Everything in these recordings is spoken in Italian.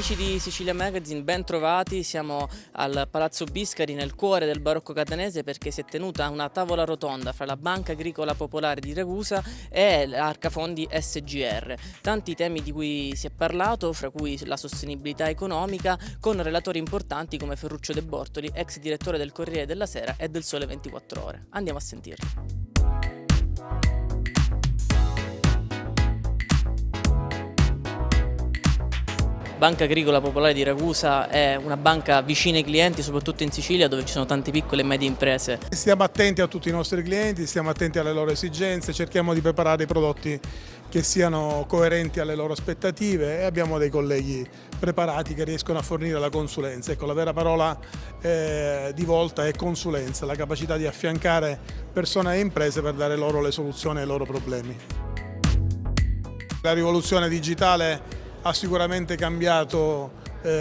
Amici di Sicilia Magazine, ben trovati. Siamo al Palazzo Biscari nel cuore del barocco catanese perché si è tenuta una tavola rotonda fra la Banca Agricola Popolare di Ragusa e l'Arcafondi SGR. Tanti temi di cui si è parlato, fra cui la sostenibilità economica, con relatori importanti come Ferruccio De Bortoli, ex direttore del Corriere della Sera e del Sole 24 Ore. Andiamo a sentirli. Banca Agricola Popolare di Ragusa è una banca vicina ai clienti, soprattutto in Sicilia dove ci sono tante piccole e medie imprese. Stiamo attenti a tutti i nostri clienti, stiamo attenti alle loro esigenze, cerchiamo di preparare i prodotti che siano coerenti alle loro aspettative e abbiamo dei colleghi preparati che riescono a fornire la consulenza. Ecco, la vera parola di volta è consulenza, la capacità di affiancare persone e imprese per dare loro le soluzioni ai loro problemi. La rivoluzione digitale ha sicuramente cambiato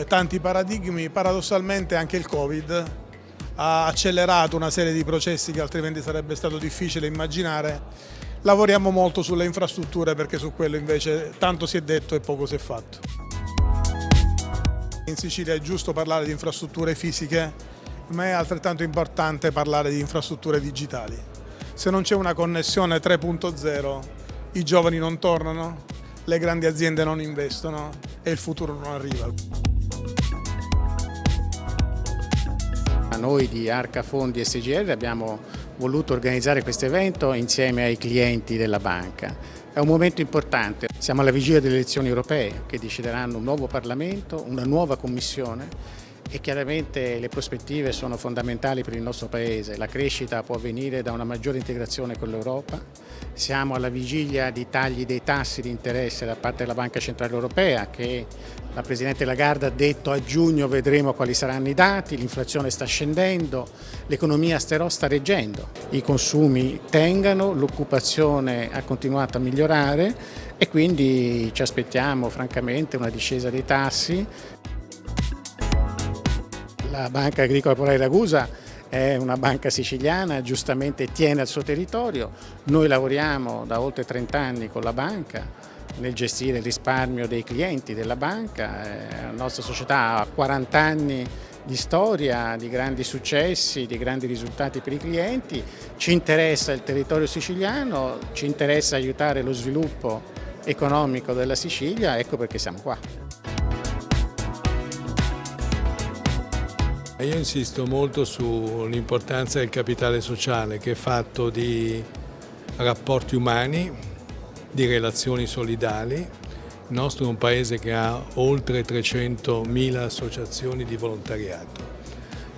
tanti paradigmi, paradossalmente anche il Covid ha accelerato una serie di processi che altrimenti sarebbe stato difficile immaginare. Lavoriamo molto sulle infrastrutture perché su quello invece tanto si è detto e poco si è fatto. In Sicilia è giusto parlare di infrastrutture fisiche, ma è altrettanto importante parlare di infrastrutture digitali. Se non c'è una connessione 3.0, i giovani non tornano, le grandi aziende non investono e il futuro non arriva. Noi di Arcafondi SGR abbiamo voluto organizzare questo evento insieme ai clienti della banca. È un momento importante, siamo alla vigilia delle elezioni europee che decideranno un nuovo Parlamento, una nuova Commissione e chiaramente le prospettive sono fondamentali per il nostro Paese. La crescita può venire da una maggiore integrazione con l'Europa. Siamo alla vigilia di tagli dei tassi di interesse da parte della Banca Centrale Europea che la Presidente Lagarde ha detto a giugno vedremo quali saranno i dati, l'inflazione sta scendendo, l'economia sta reggendo, i consumi tengano, l'occupazione ha continuato a migliorare e quindi ci aspettiamo francamente una discesa dei tassi. La Banca Agricola Popolare di Ragusa è una banca siciliana, giustamente tiene al suo territorio. Noi lavoriamo da oltre 30 anni con la banca nel gestire il risparmio dei clienti della banca. La nostra società ha 40 anni di storia, di grandi successi, di grandi risultati per i clienti. Ci interessa il territorio siciliano, ci interessa aiutare lo sviluppo economico della Sicilia, ecco perché siamo qua. Io insisto molto sull'importanza del capitale sociale che è fatto di rapporti umani, di relazioni solidali. Il nostro è un paese che ha oltre 300.000 associazioni di volontariato.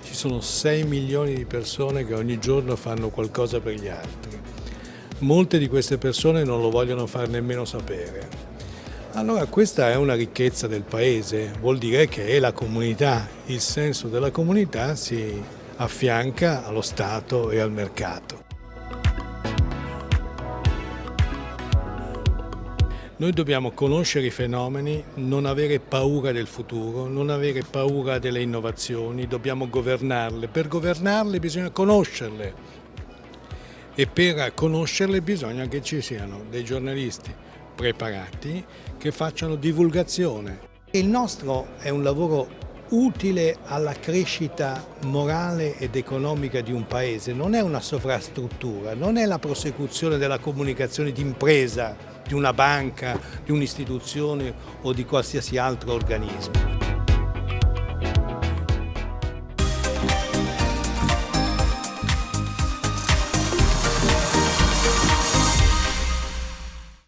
Ci sono 6 milioni di persone che ogni giorno fanno qualcosa per gli altri. Molte di queste persone non lo vogliono far nemmeno sapere. Allora questa è una ricchezza del Paese, vuol dire che è la comunità, il senso della comunità si affianca allo Stato e al mercato. Noi dobbiamo conoscere i fenomeni, non avere paura del futuro, non avere paura delle innovazioni, dobbiamo governarle. Per governarle bisogna conoscerle e per conoscerle bisogna che ci siano dei giornalisti preparati che facciano divulgazione. Il nostro è un lavoro utile alla crescita morale ed economica di un paese, non è una sovrastruttura, non è la prosecuzione della comunicazione d'impresa di una banca, di un'istituzione o di qualsiasi altro organismo.